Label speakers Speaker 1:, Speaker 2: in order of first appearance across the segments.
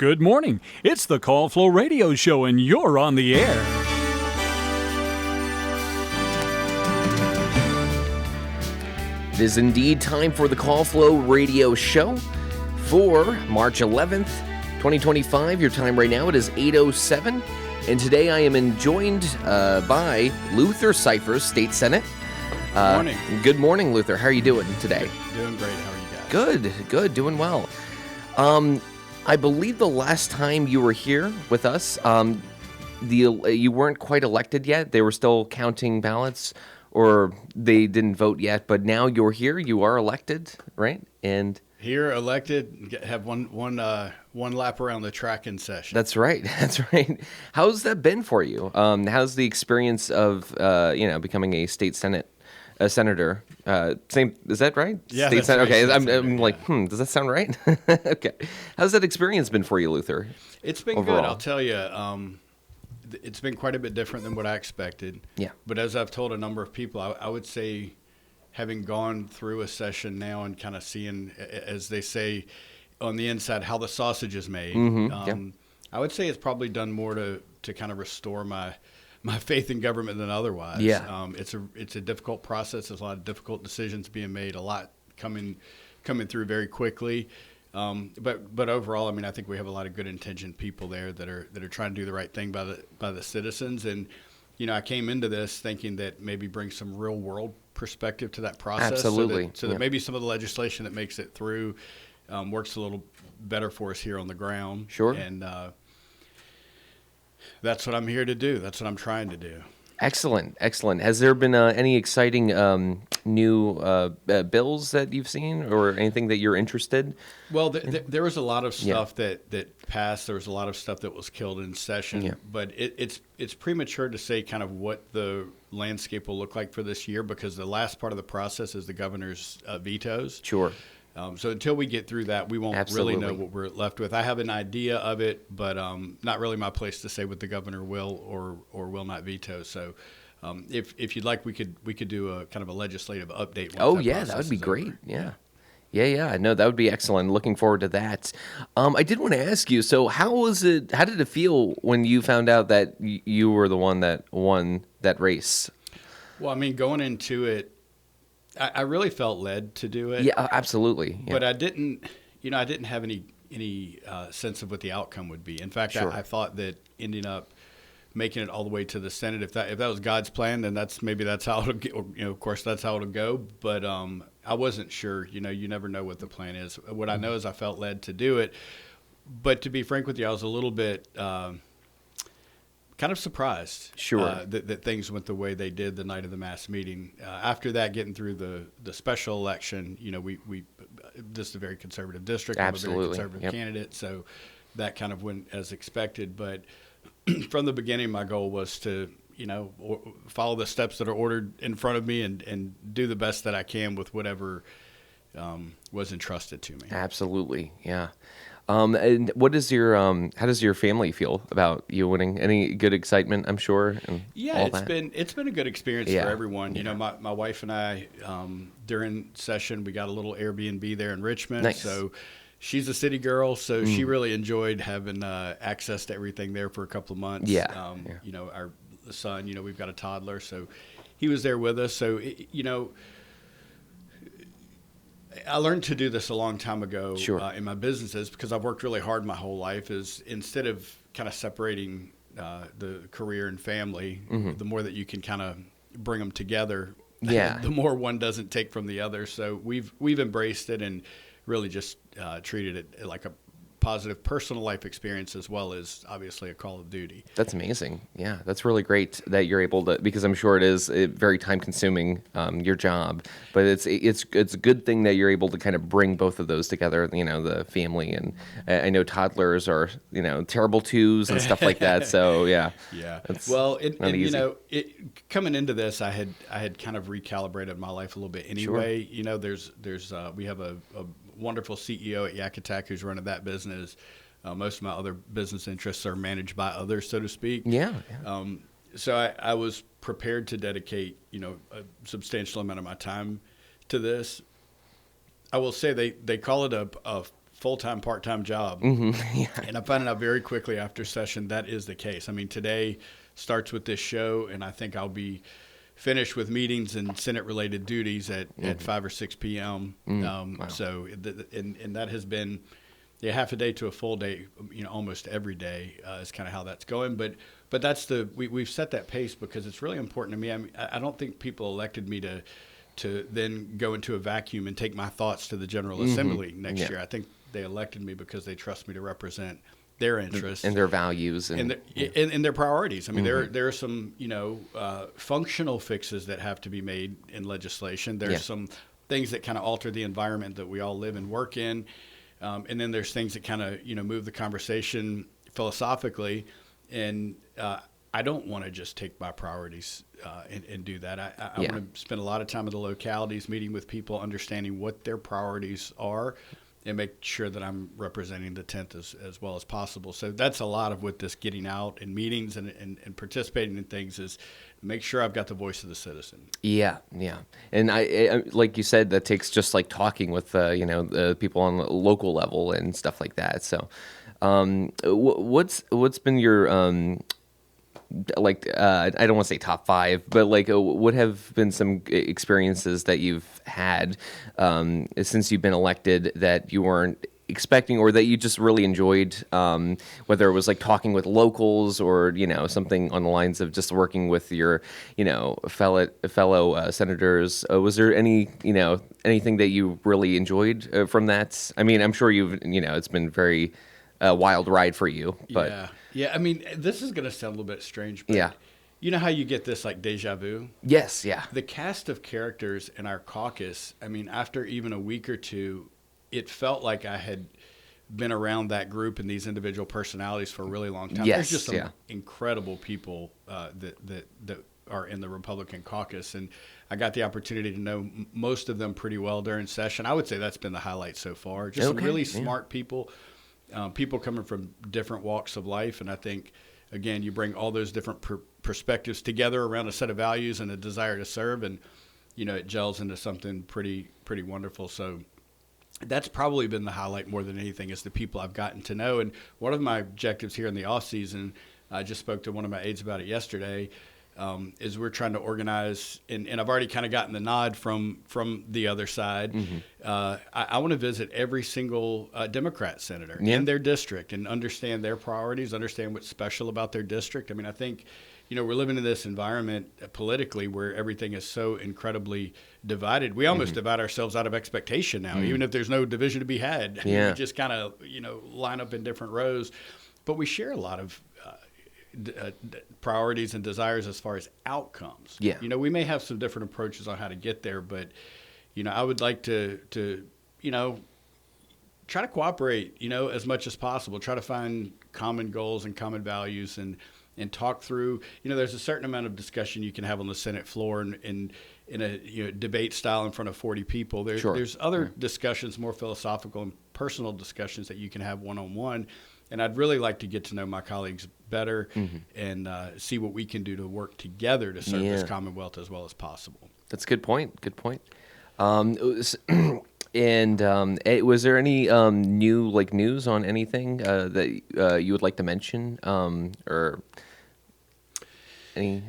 Speaker 1: Good morning. It's the Call Flow Radio Show, and you're on the air.
Speaker 2: It is indeed time for the Call Flow Radio Show for March 11th, 2025. Your time right now, it is 8:07. And today I am joined by Luther Cifers, State Senate.
Speaker 3: Good morning.
Speaker 2: Good morning, Luther. How are you doing today?
Speaker 3: Doing great. How are you guys?
Speaker 2: Good, doing well. I believe the last time you were here with us, you weren't quite elected yet. They were still counting ballots, or they didn't vote yet. But now you're here. You are elected, right? And
Speaker 3: here, elected, have one lap around the track in session.
Speaker 2: That's right. How's that been for you? How's the experience of becoming a state senator? Same, is that right?
Speaker 3: Yeah,
Speaker 2: state
Speaker 3: that's
Speaker 2: senate.
Speaker 3: right.
Speaker 2: Okay, I'm like, does that sound right? Okay. How's that experience been for you, Luther?
Speaker 3: It's been
Speaker 2: overall?
Speaker 3: good. I'll tell you. It's been quite a bit different than what I expected.
Speaker 2: Yeah.
Speaker 3: But as I've told a number of people, I would say, having gone through a session now and kind of seeing, as they say on the inside, how the sausage is made, I would say it's probably done more to kind of restore my faith in government than otherwise.
Speaker 2: Yeah.
Speaker 3: It's a difficult process. There's a lot of difficult decisions being made, a lot coming through very quickly. But overall, I mean, I think we have a lot of good intentioned people there that are trying to do the right thing by the citizens. And, I came into this thinking that maybe bring some real world perspective to that process.
Speaker 2: Absolutely.
Speaker 3: So that maybe some of the legislation that makes it through works a little better for us here on the ground.
Speaker 2: Sure.
Speaker 3: And that's what I'm here to do. That's what I'm trying to do.
Speaker 2: Excellent. Has there been any exciting new bills that you've seen, or anything that you're interested?
Speaker 3: Well, there was a lot of stuff that passed. There was a lot of stuff that was killed in session. Yeah. But it's premature to say kind of what the landscape will look like for this year, because the last part of the process is the governor's vetoes.
Speaker 2: Sure.
Speaker 3: So until we get through that, we won't
Speaker 2: Absolutely.
Speaker 3: really know what we're left with. I have an idea of it, but not really my place to say what the governor will or will not veto. So if you'd like, we could do a kind of a legislative update.
Speaker 2: That would be great. Over. Yeah. No, that would be excellent. Looking forward to that. I did want to ask you, so how did it feel when you found out that you were the one that won that race?
Speaker 3: Well, I mean, going into it, I really felt led to do it.
Speaker 2: Yeah, absolutely. Yeah.
Speaker 3: But I didn't have any sense of what the outcome would be. In fact,
Speaker 2: Sure.
Speaker 3: I thought that ending up making it all the way to the Senate, if that was God's plan, then that's how it'll get, of course that's how it'll go. But I wasn't sure. You never know what the plan is. What I know is I felt led to do it. But to be frank with you, I was a little bit kind of surprised.
Speaker 2: Sure.
Speaker 3: That things went the way they did the night of the mass meeting. After that, getting through the special election, we this is a very conservative district.
Speaker 2: Absolutely.
Speaker 3: I'm a very conservative candidate, so that kind of went as expected. But from the beginning, my goal was to follow the steps that are ordered in front of me and do the best that I can with whatever was entrusted to me.
Speaker 2: Absolutely, yeah. And what is how does your family feel about you winning? Any good excitement, I'm sure?
Speaker 3: It's been a good experience for everyone. My wife and I, during session, we got a little Airbnb there in Richmond.
Speaker 2: Nice.
Speaker 3: So she's a city girl, so she really enjoyed having access to everything there for a couple of months. Our son, we've got a toddler, so he was there with us. So, I learned to do this a long time ago.
Speaker 2: Sure.
Speaker 3: In my businesses, because I've worked really hard my whole life, is instead of kind of separating the career and family, the more that you can kind of bring them together, the more one doesn't take from the other. So we've embraced it and really just treated it like a positive personal life experience, as well as obviously a call of duty.
Speaker 2: That's amazing. Yeah, that's really great that you're able to, because I'm sure it is very time consuming, your job, but it's a good thing that you're able to kind of bring both of those together, the family, and I know toddlers are, terrible twos and stuff like that. So yeah.
Speaker 3: Well, coming into this, I had kind of recalibrated my life a little bit anyway. Sure. There's we have a wonderful CEO at Yakutak who's running that business. Most of my other business interests are managed by others, so to speak.
Speaker 2: Yeah.
Speaker 3: So I was prepared to dedicate, a substantial amount of my time to this. I will say they call it a full-time, part-time job.
Speaker 2: Yeah.
Speaker 3: And I found out very quickly after session that is the case. I mean, today starts with this show, and I think I'll be finished with meetings and Senate-related duties at 5 or 6 p.m.
Speaker 2: Wow.
Speaker 3: So, and that has been half a day to a full day, almost every day is kind of how that's going. But that's we've set that pace because it's really important to me. I mean, I don't think people elected me to then go into a vacuum and take my thoughts to the General Assembly next year. I think they elected me because they trust me to represent their interests
Speaker 2: and their values
Speaker 3: and their priorities. I mean, there are some functional fixes that have to be made in legislation. There's some things that kind of alter the environment that we all live and work in, and then there's things that kind of move the conversation philosophically. And I don't want to just take my priorities and do that. I want to spend a lot of time in the localities, meeting with people, understanding what their priorities are, and make sure that I'm representing the 10th as well as possible. So that's a lot of what this getting out and meetings and participating in things is make sure I've got the voice of the citizen. Yeah.
Speaker 2: And I like you said, that takes just like talking with, the people on the local level and stuff like that. So what's been your I don't want to say top 5, but what have been some experiences that you've had since you've been elected that you weren't expecting or that you just really enjoyed, whether it was like talking with locals or, something on the lines of just working with your, fellow senators? Was there anything that you really enjoyed from that? I mean, I'm sure it's been very wild ride for you, but.
Speaker 3: Yeah, I mean, this is going to sound a little bit strange, but you know how you get this like deja vu?
Speaker 2: Yes, yeah.
Speaker 3: The cast of characters in our caucus, I mean, after even a week or two, it felt like I had been around that group and these individual personalities for a really long time.
Speaker 2: Yes,
Speaker 3: there's just some incredible people that are in the Republican caucus, and I got the opportunity to know most of them pretty well during session. I would say that's been the highlight so far. Just some really smart people. People coming from different walks of life. And I think, again, you bring all those different perspectives together around a set of values and a desire to serve, and, it gels into something pretty wonderful. So that's probably been the highlight more than anything is the people I've gotten to know. And one of my objectives here in the off season, I just spoke to one of my aides about it yesterday, is we're trying to organize, and I've already kind of gotten the nod from the other side. I want to visit every single Democrat senator in their district and understand their priorities, understand what's special about their district. I mean, I think, we're living in this environment politically where everything is so incredibly divided. We almost divide ourselves out of expectation now, even if there's no division to be had. We just kind of, line up in different rows. But we share a lot of priorities and desires as far as outcomes. We may have some different approaches on how to get there, but I would like to try to cooperate as much as possible, try to find common goals and common values and talk through. There's a certain amount of discussion you can have on the Senate floor and in a debate style in front of 40 people. There's other discussions, more philosophical and personal discussions that you can have one-on-one. And I'd really like to get to know my colleagues better and see what we can do to work together to serve this Commonwealth as well as possible.
Speaker 2: That's a good point. And was there any new news on anything that you would like to mention or any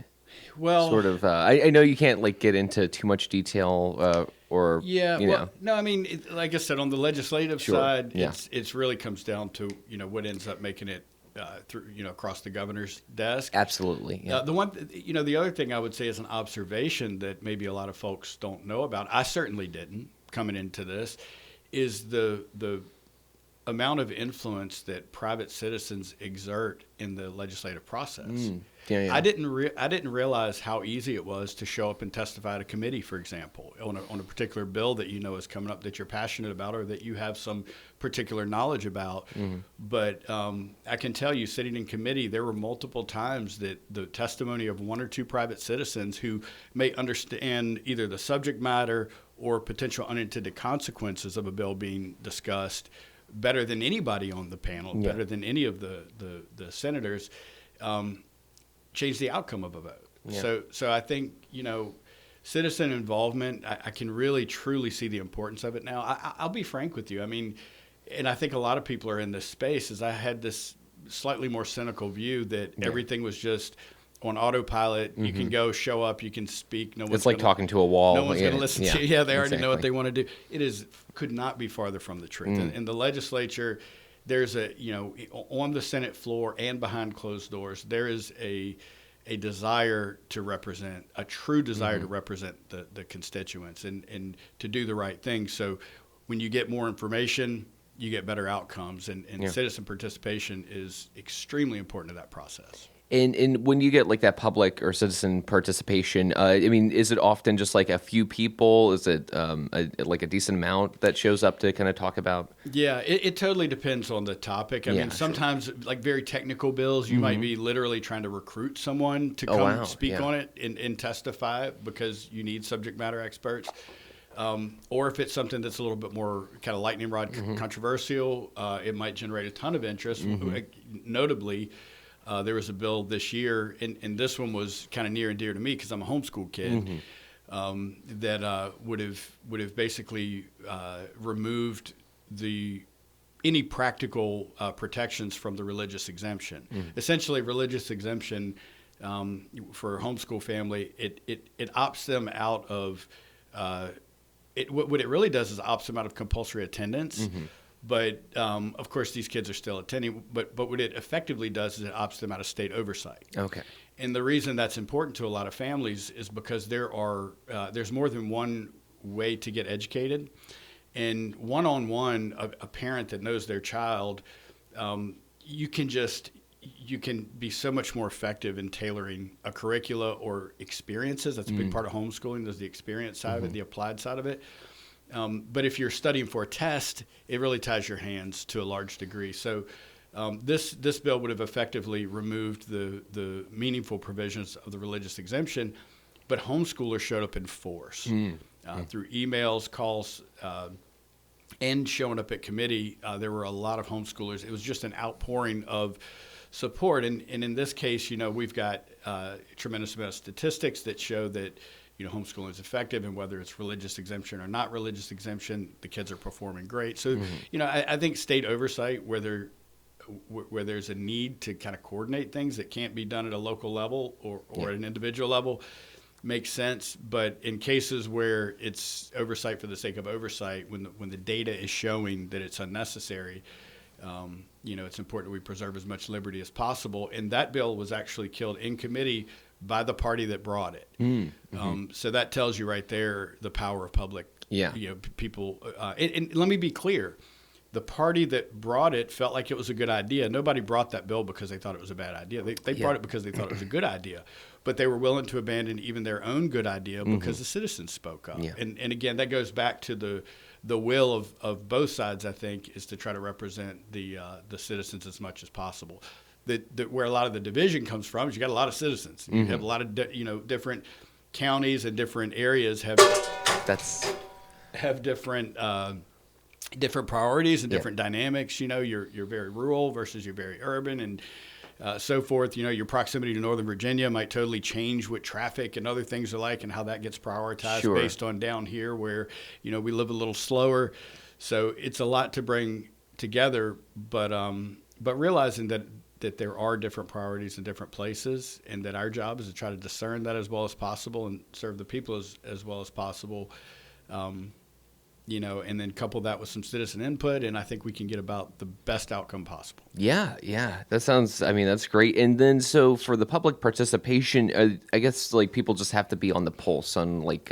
Speaker 2: sort of? I know you can't get into too much detail. No, I mean, like I said, on the legislative side, it's really comes down to what ends up making it through across the governor's desk. Absolutely. Yeah.
Speaker 3: The other thing I would say is an observation that maybe a lot of folks don't know about. I certainly didn't coming into this, is the amount of influence that private citizens exert in the legislative process. I didn't realize how easy it was to show up and testify at a committee, for example, on a particular bill that is coming up that you're passionate about or that you have some particular knowledge about. But I can tell you, sitting in committee, there were multiple times that the testimony of one or two private citizens who may understand either the subject matter or potential unintended consequences of a bill being discussed better than anybody on the panel, better than any of the senators, change the outcome of a vote. So I think, citizen involvement, I can really truly see the importance of it now. I'll be frank with you. I mean, and I think a lot of people are in this space, is I had this slightly more cynical view that everything was just on autopilot. You can go, show up, you can speak. No one's
Speaker 2: It's like talking to a wall.
Speaker 3: No one's going to listen to you. Yeah, they already know what
Speaker 2: exactly.
Speaker 3: they want to do. Could not be farther from the truth. In the legislature, there's on the Senate floor and behind closed doors, there is a desire to represent, a true desire to represent the constituents and to do the right thing. So when you get more information, you get better outcomes, and citizen participation is extremely important to that process.
Speaker 2: And when you get like that public or citizen participation, I mean, is it often just like a few people? Is it like a decent amount that shows up to kind of talk about?
Speaker 3: Yeah, it totally depends on the topic. I mean, sometimes like very technical bills, you might be literally trying to recruit someone to come speak on it and testify because you need subject matter experts. Or if it's something that's a little bit more kind of lightning rod controversial, it might generate a ton of interest. Notably, there was a bill this year, and this one was kind of near and dear to me because I'm a homeschool kid, that would have basically removed any practical protections from the religious exemption. Essentially, religious exemption for a homeschool family, it opts them out of what it really does is opts them out of compulsory attendance. But, of course, these kids are still attending. But what it effectively does is it opts them out of state oversight. Okay. And the reason that's important to a lot of families is because there's more than one way to get educated. And one-on-one, a parent that knows their child, you can be so much more effective in tailoring a curricula or experiences. That's a big part of homeschooling. There's the experience side of it, the applied side of it. But if you're studying for a test, it really ties your hands to a large degree. So this bill would have effectively removed the meaningful provisions of the religious exemption, but homeschoolers showed up in force through emails, calls, and showing up at committee. There were a lot of homeschoolers. It was just an outpouring of support. And in this case, we've got a tremendous amount of statistics that show that homeschooling is effective, and whether it's religious exemption or not religious exemption, the kids are performing great. So, I think state oversight, where there's a need to kind of coordinate things that can't be done at a local level or at an individual level, makes sense. But in cases where it's oversight for the sake of oversight, when the data is showing that it's unnecessary, it's important that we preserve as much liberty as possible. And that bill was actually killed in committee by the party that brought it. So that tells you right there the power of public. People. And let me be clear. The party that brought it felt like it was a good idea. Nobody brought that bill because they thought it was a bad idea. They brought it because they thought it was a good idea. But they were willing to abandon even their own good idea because the citizens spoke up. And again, that goes back to the will of both sides, I think, is to try to represent the citizens as much as possible. Where a lot of the division comes from is you got a lot of citizens. You have a lot of different counties and different areas have different different priorities and different dynamics. You're very rural versus you're very urban and so forth. Your proximity to Northern Virginia might totally change what traffic and other things are like and how that gets prioritized based on down here where we live a little slower. So it's a lot to bring together, but realizing that there are different priorities in different places, and that our job is to try to discern that as well as possible and serve the people as well as possible, and then couple that with some citizen input, and I think we can get about the best outcome possible. Yeah.
Speaker 2: That sounds, that's great. And then so for the public participation, I guess like people just have to be on the pulse on like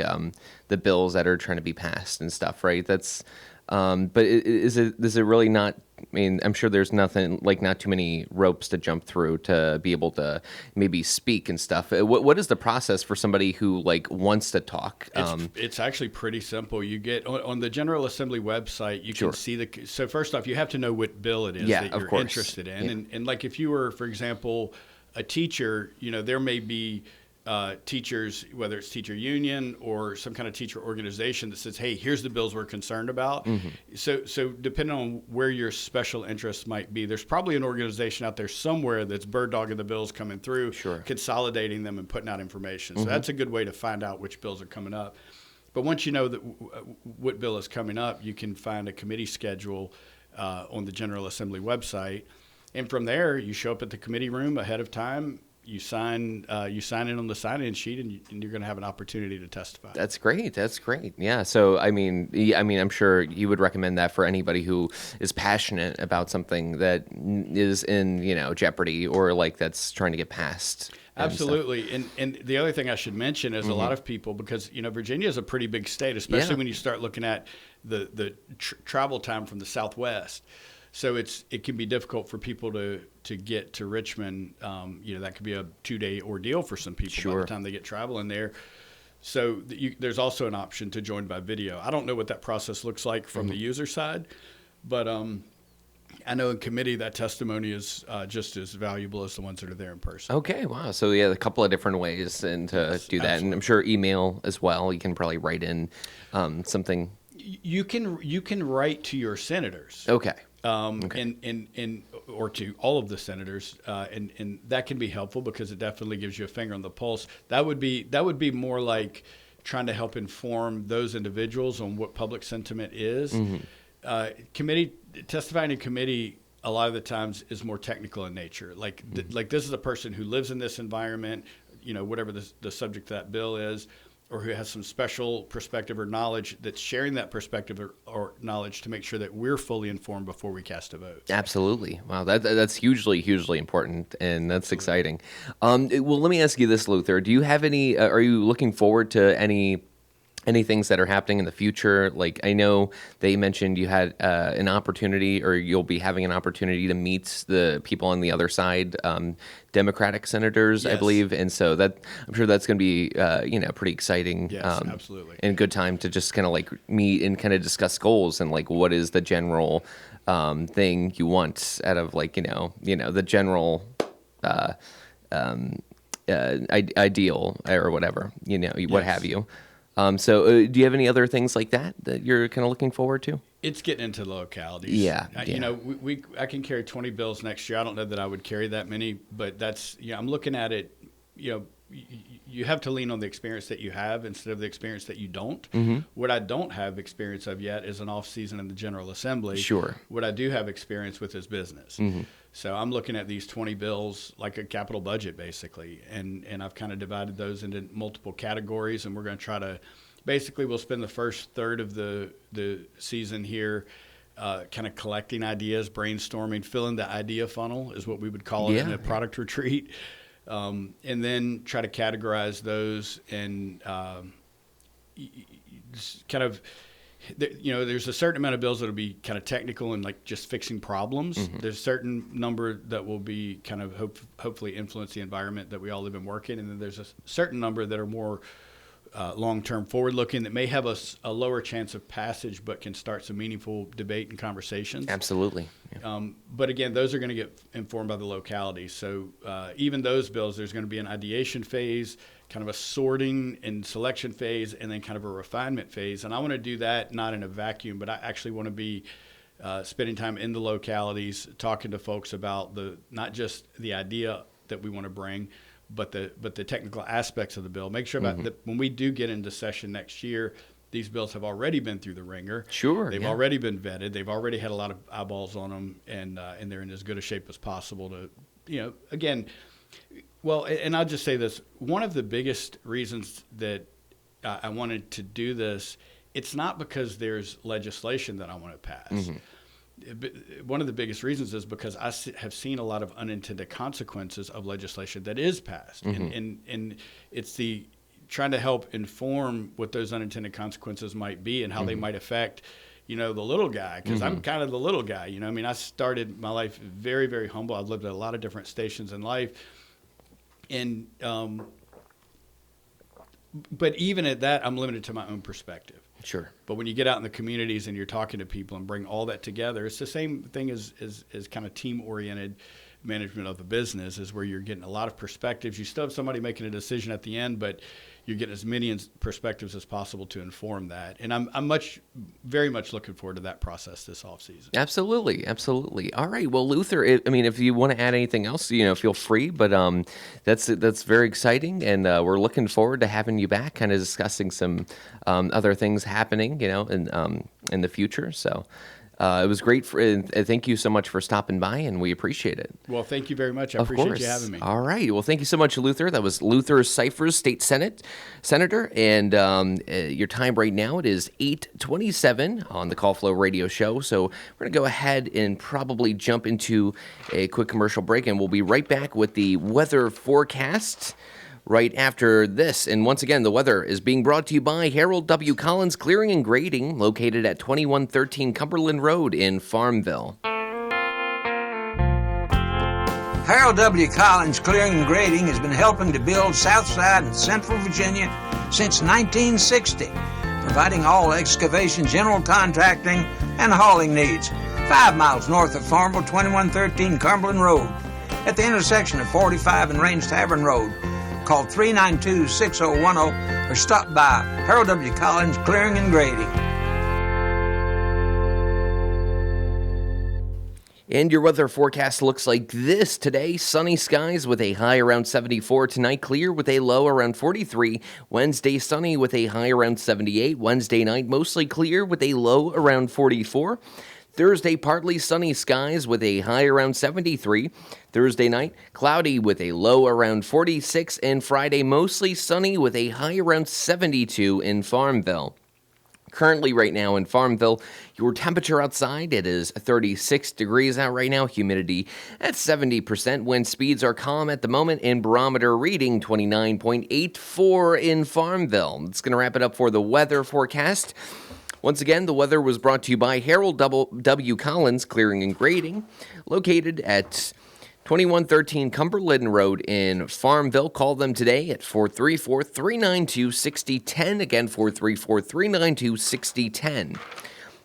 Speaker 2: the bills that are trying to be passed and stuff, right? That's but is it really not? I'm sure there's not too many ropes to jump through to be able to maybe speak and stuff. What is the process for somebody who wants to talk?
Speaker 3: It's actually pretty simple. You get on the General Assembly website, you can see so first off, you have to know what bill it is that you're interested in. And if you were, for example, a teacher, there may be teachers, whether it's teacher union or some kind of teacher organization that says, hey, here's the bills we're concerned about. So depending on where your special interests might be, there's probably an organization out there somewhere that's bird dogging the bills coming through, consolidating them and putting out information. So that's a good way to find out which bills are coming up. But once you know that what bill is coming up, you can find a committee schedule on the General Assembly website. And from there, you show up at the committee room ahead of time. You sign in on the sign-in sheet, and you're going to have an opportunity to testify.
Speaker 2: That's great. That's great. Yeah. So, I mean, I'm sure you would recommend that for anybody who is passionate about something that is in, jeopardy or like that's trying to get passed.
Speaker 3: Absolutely. And the other thing I should mention is a lot of people, because, Virginia is a pretty big state, especially when you start looking at the travel time from the Southwest. So it can be difficult for people to get to Richmond. That could be a 2-day ordeal for some people by the time they get traveling there. So there's also an option to join by video. I don't know what that process looks like from the user side, but I know in committee that testimony is just as valuable as the ones that are there in person.
Speaker 2: Okay, wow. So a couple of different ways and to do that.
Speaker 3: Absolutely.
Speaker 2: And I'm sure email as well. You can probably write in something.
Speaker 3: You can write to your senators.
Speaker 2: Okay.
Speaker 3: And or to all of the senators, and that can be helpful because it definitely gives you a finger on the pulse. That would be more like trying to help inform those individuals on what public sentiment is. Testifying in committee a lot of the times is more technical in nature. Like this is a person who lives in this environment, whatever the subject of that bill is, or who has some special perspective or knowledge that's sharing that perspective or knowledge to make sure that we're fully informed before we cast a vote.
Speaker 2: Absolutely. Wow, that's hugely, hugely important, and that's exciting. Well, let me ask you this, Luther. Do you have any, are you looking forward to any things that are happening in the future? Like, I know they mentioned you had an opportunity, or you'll be having an opportunity to meet the people on the other side, Democratic senators,
Speaker 3: Yes.
Speaker 2: I believe. And so I'm sure that's going to be, pretty exciting.
Speaker 3: Yes, absolutely.
Speaker 2: And good time to just kind of like meet and kind of discuss goals and like what is the general thing you want out of like, the general ideal or whatever, what have you. So do you have any other things like that you're kind of looking forward to?
Speaker 3: It's getting into the localities.
Speaker 2: Yeah.
Speaker 3: I can carry 20 bills next year. I don't know that I would carry that many, but that's, I'm looking at it, you have to lean on the experience that you have instead of the experience that you don't. What I don't have experience of yet is an off season in the General Assembly.
Speaker 2: Sure.
Speaker 3: What I do have experience with is business. So I'm looking at these 20 bills like a capital budget, basically. And I've kind of divided those into multiple categories, and we're going to try to basically we'll spend the first third of the season here kind of collecting ideas, brainstorming, filling the idea funnel is what we would call it in a product retreat. And then try to categorize those and kind of, there's a certain amount of bills that will be kind of technical and like just fixing problems. There's a certain number that will be kind of hopefully influence the environment that we all live and work in. And then there's a certain number that are more long-term forward-looking that may have a lower chance of passage but can start some meaningful debate and conversations.
Speaker 2: Absolutely. Yeah.
Speaker 3: But again, those are going to get informed by the locality. So even those bills, there's going to be an ideation phase, kind of a sorting and selection phase, and then kind of a refinement phase. And I want to do that not in a vacuum, but I actually want to be spending time in the localities, talking to folks about not just the idea that we want to bring, but the technical aspects of the bill. Make sure about that when we do get into session next year, these bills have already been through the ringer.
Speaker 2: Sure.
Speaker 3: They've already been vetted. They've already had a lot of eyeballs on them, and they're in as good a shape as possible to, again, well, and I'll just say this. One of the biggest reasons that I wanted to do this, it's not because there's legislation that I want to pass. One of the biggest reasons is because I have seen a lot of unintended consequences of legislation that is passed. And it's trying to help inform what those unintended consequences might be and how they might affect, the little guy, because I'm kind of the little guy. I started my life very, very humble. I've lived at a lot of different stations in life. And but even at that, I'm limited to my own perspective.
Speaker 2: Sure.
Speaker 3: But when you get out in the communities and you're talking to people and bring all that together, it's the same thing as kind of team-oriented management of the business, is where you're getting a lot of perspectives. You still have somebody making a decision at the end, but you're getting as many perspectives as possible to inform that. And I'm very much looking forward to that process this offseason.
Speaker 2: Absolutely. Absolutely. All right. Well, Luther, if you want to add anything else, feel free, but that's very exciting. And we're looking forward to having you back, kind of discussing some other things happening, in the future. So It was great. Thank you so much for stopping by, and we appreciate it.
Speaker 3: Well, thank you very much. I appreciate you having me.
Speaker 2: All right. Well, thank you so much, Luther. That was Luther Cifers, State Senator, and your time right now, it is 8:27 on the Call Flow Radio Show. So we're going to go ahead and probably jump into a quick commercial break, and we'll be right back with the weather forecast right after this. And once again, the weather is being brought to you by Harold W. Collins Clearing and Grading, located at 2113 Cumberland Road in Farmville.
Speaker 4: Harold W. Collins Clearing and Grading has been helping to build Southside and Central Virginia since 1960, providing all excavation, general contracting, and hauling needs. 5 miles north of Farmville, 2113 Cumberland Road, at the intersection of 45 and Range Tavern Road. Call 392-6010 or stop by Harold W. Collins Clearing and Grading.
Speaker 2: And your weather forecast looks like this today. Sunny skies with a high around 74. Tonight, clear with a low around 43. Wednesday, sunny with a high around 78. Wednesday night, mostly clear with a low around 44. Thursday, partly sunny skies with a high around 73. Thursday night, cloudy with a low around 46. And Friday, mostly sunny with a high around 72 in Farmville. Currently right now in Farmville, your temperature outside, it is 36 degrees out right now, humidity at 70%, wind speeds are calm at the moment, and barometer reading 29.84 in Farmville. It's going to wrap it up for the weather forecast. Once again, the weather was brought to you by Harold W. Collins Clearing and Grading, located at 2113 Cumberland Road in Farmville. Call them today at 434-392-6010. Again, 434-392-6010.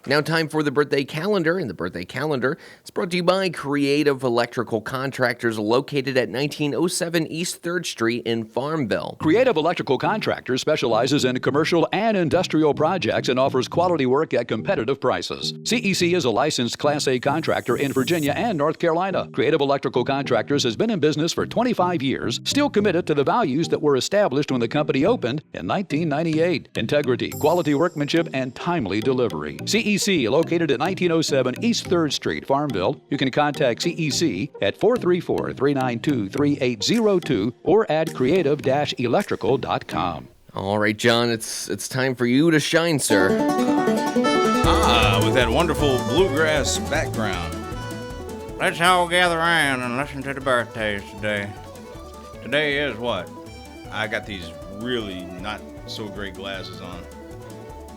Speaker 2: Now time for the birthday calendar, and the birthday calendar is brought to you by Creative Electrical Contractors, located at 1907 East 3rd Street in Farmville.
Speaker 1: Creative Electrical Contractors specializes in commercial and industrial projects and offers quality work at competitive prices. CEC is a licensed Class A contractor in Virginia and North Carolina. Creative Electrical Contractors has been in business for 25 years, still committed to the values that were established when the company opened in 1998. Integrity, quality workmanship, and timely delivery. CEC, located at 1907 East 3rd Street, Farmville. You can contact CEC at 434-392-3802 or at creative-electrical.com.
Speaker 2: All right, John, it's time for you to shine, sir.
Speaker 5: With that wonderful bluegrass background. Let's all gather around and listen to the birthdays today. Today is what? I got these really not so great glasses on.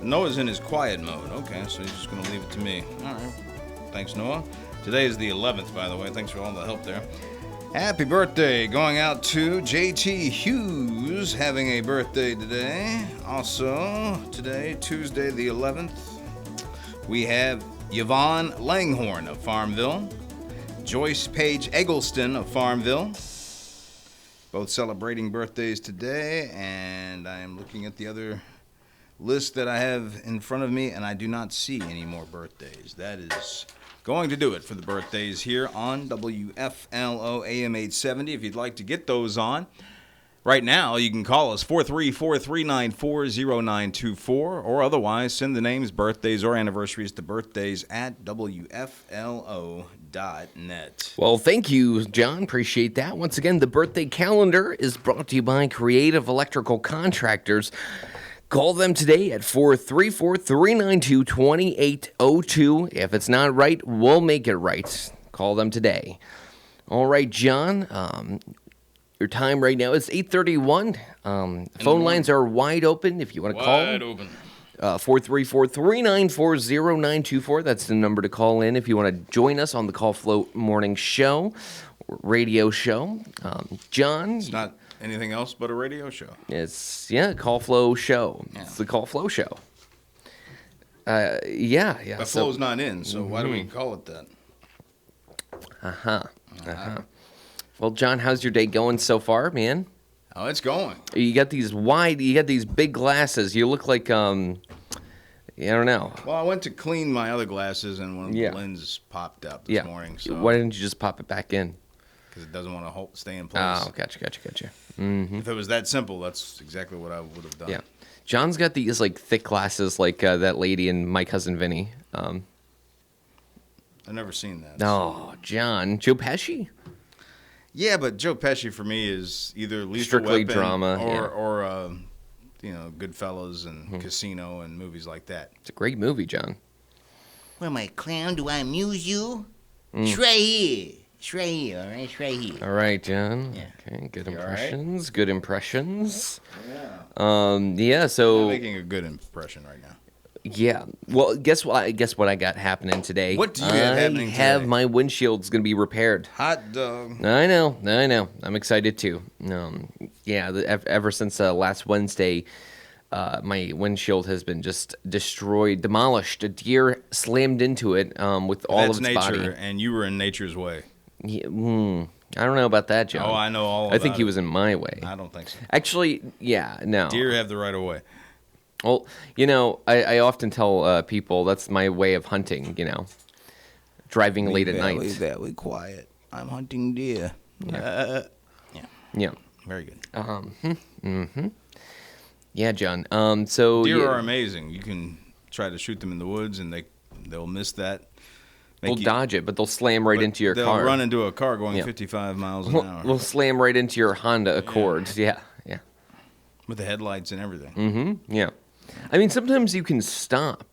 Speaker 5: Noah's in his quiet mode. Okay, so he's just going to leave it to me. All right. Thanks, Noah. Today is the 11th, by the way. Thanks for all the help there. Happy birthday going out to J.T. Hughes, having a birthday today. Also, today, Tuesday the 11th, we have Yvonne Langhorn of Farmville, Joyce Page Eggleston of Farmville, both celebrating birthdays today, and I am looking at the other list that I have in front of me, and I do not see any more birthdays. That is going to do it for the birthdays here on WFLO AM 870. If you'd like to get those on right now, you can call us 434-394-0924, or otherwise send the names, birthdays, or anniversaries to birthdays@WFLO.net.
Speaker 2: Well, thank you, John. Appreciate that. Once again, the birthday calendar is brought to you by Creative Electrical Contractors. Call them today at 434-392-2802. If it's not right, we'll make it right. Call them today. All right, John, your time right now is 8:31. Phone lines are wide open if you want to call.
Speaker 5: Wide open.
Speaker 2: 434-394-0924. That's the number to call in if you want to join us on the Call Flow Morning Show, radio show. John?
Speaker 5: It's not anything else but a radio show.
Speaker 2: It's, Call Flow Show.
Speaker 5: Yeah.
Speaker 2: It's the Call Flow Show.
Speaker 5: But
Speaker 2: So,
Speaker 5: Flow's not in, so why do we call it that?
Speaker 2: Well, John, how's your day going so far, man?
Speaker 5: Oh, it's going.
Speaker 2: You got these big glasses. You look like, I don't know.
Speaker 5: Well, I went to clean my other glasses, and one of the lenses popped out this morning. So
Speaker 2: why didn't you just pop it back in?
Speaker 5: Because it doesn't want to stay in place.
Speaker 2: Oh, gotcha. Mm-hmm.
Speaker 5: If it was that simple, that's exactly what I would have done.
Speaker 2: Yeah. John's got these, thick glasses like that lady and My Cousin Vinny.
Speaker 5: I've never seen that.
Speaker 2: Oh, John. Joe Pesci?
Speaker 5: Yeah, but Joe Pesci for me is either Lethal
Speaker 2: Strictly
Speaker 5: Weapon
Speaker 2: drama,
Speaker 5: or Goodfellas and Casino and movies like that.
Speaker 2: It's a great movie, John.
Speaker 6: Well, my clown, do I amuse you? It's right here. It's right here, all right? It's right here.
Speaker 2: All right, John.
Speaker 6: Yeah.
Speaker 2: Okay, good
Speaker 6: You all
Speaker 2: impressions. Good impressions.
Speaker 5: Yeah.
Speaker 2: So
Speaker 5: I'm making a good impression right now.
Speaker 2: yeah. Well, guess what I got happening today?
Speaker 5: What do you have happening
Speaker 2: I have
Speaker 5: today?
Speaker 2: my windshield's going to be repaired.
Speaker 5: Hot dog.
Speaker 2: I know. I'm excited too. Ever since last Wednesday, my windshield has been just destroyed, demolished. A deer slammed into it with all
Speaker 5: That's
Speaker 2: of its
Speaker 5: nature,
Speaker 2: body.
Speaker 5: and you were in nature's way.
Speaker 2: Yeah, I don't know about that, John.
Speaker 5: Oh, I know all
Speaker 2: I
Speaker 5: about
Speaker 2: think he
Speaker 5: it.
Speaker 2: was in my way.
Speaker 5: I don't think so.
Speaker 2: Actually, yeah, no.
Speaker 5: Deer have the right of way.
Speaker 2: Well, I often tell people that's my way of hunting, driving late at night.
Speaker 5: Very quiet. I'm hunting deer. Yeah.
Speaker 2: Yeah.
Speaker 5: Very good.
Speaker 2: Yeah, John. So
Speaker 5: Deer
Speaker 2: yeah,
Speaker 5: are amazing. You can try to shoot them in the woods, and they'll miss that.
Speaker 2: they'll dodge it, but they'll slam right
Speaker 5: but
Speaker 2: into your
Speaker 5: they'll
Speaker 2: car.
Speaker 5: run into a car going
Speaker 2: Yeah.
Speaker 5: 55 miles an hour
Speaker 2: They'll slam right into your Honda Accord. Yeah.
Speaker 5: with the headlights and everything.
Speaker 2: Yeah. I mean, sometimes you can stop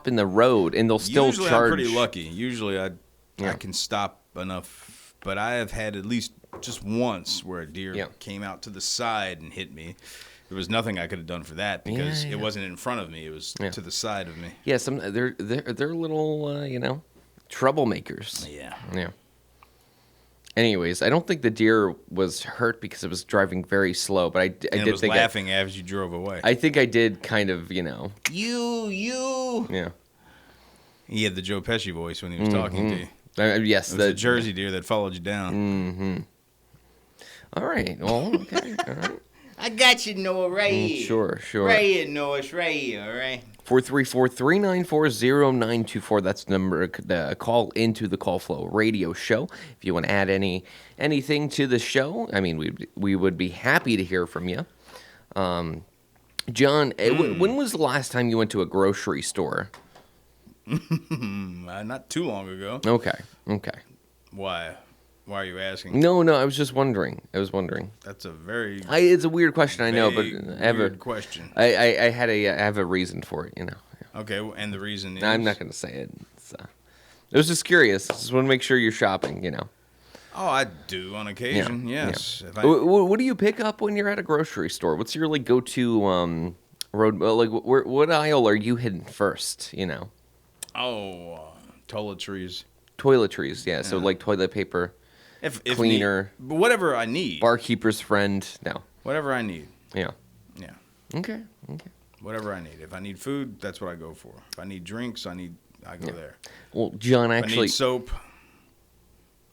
Speaker 2: in the road, and they'll still
Speaker 5: Usually
Speaker 2: charge.
Speaker 5: I'm pretty lucky. Usually I can stop enough, but I have had at least just once where a deer came out to the side and hit me. There was nothing I could have done for that because it wasn't in front of me; it was to the side of me.
Speaker 2: Yeah, they're little troublemakers.
Speaker 5: Yeah.
Speaker 2: Anyways, I don't think the deer was hurt because it was driving very slow, but I
Speaker 5: And
Speaker 2: did
Speaker 5: it was
Speaker 2: think
Speaker 5: laughing as you drove away.
Speaker 2: I think I did kind of,
Speaker 6: You.
Speaker 2: yeah.
Speaker 5: He had the Joe Pesci voice when he was talking to you.
Speaker 2: Yes,
Speaker 5: It was a Jersey deer that followed you down.
Speaker 2: All right. Well, okay. All right.
Speaker 6: I got you, Noah, right here.
Speaker 2: Sure.
Speaker 6: Right here, Noah. It's right here, all right?
Speaker 2: 434-394-0924. That's the number to call into the Call Flow radio show. If you want to add anything to the show, I mean, we would be happy to hear from you. John, when was the last time you went to a grocery store?
Speaker 5: Not too long ago.
Speaker 2: Okay.
Speaker 5: Why? Why are you asking?
Speaker 2: No, I was just wondering.
Speaker 5: That's a very
Speaker 2: It's a weird question, I know, but
Speaker 5: vague,
Speaker 2: I have
Speaker 5: weird question.
Speaker 2: I have a reason for it,
Speaker 5: Okay, and the reason is
Speaker 2: I'm not going to say it. I was just curious. Just want to make sure you're shopping,
Speaker 5: Oh, I do on occasion. Yes.
Speaker 2: Yeah.
Speaker 5: If I-
Speaker 2: What do you pick up when you're at a grocery store? What's your go-to road? What aisle are you hitting first?
Speaker 5: Toiletries.
Speaker 2: Toiletries, yeah. So toilet paper,
Speaker 5: If
Speaker 2: cleaner,
Speaker 5: need, whatever I need.
Speaker 2: barkeeper's friend. No.
Speaker 5: Whatever I need.
Speaker 2: Yeah.
Speaker 5: Yeah.
Speaker 2: Okay.
Speaker 5: Whatever I need. If I need food, that's what I go for. If I need drinks, I go there.
Speaker 2: Well, John,
Speaker 5: If I
Speaker 2: actually,
Speaker 5: need soap.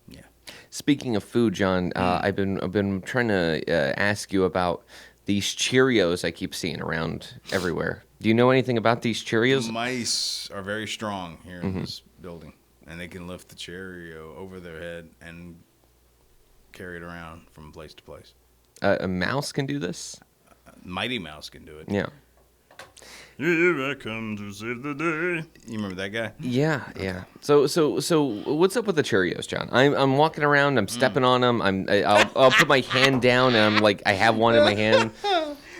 Speaker 5: Yeah.
Speaker 2: speaking of food, John, I've been trying to ask you about these Cheerios I keep seeing around everywhere. Do you know anything about these Cheerios?
Speaker 5: Mice are very strong here in this building, and they can lift the Cheerio over their head and carry it around from place to place.
Speaker 2: A mouse can do this?
Speaker 5: Mighty Mouse can do it.
Speaker 2: Yeah.
Speaker 5: Here I come to save the day. You remember that guy?
Speaker 2: Yeah. So what's up with the Cheerios, John? I'm walking around, I'm stepping on them, I'll put my hand down, and I'm like, I have one in my hand.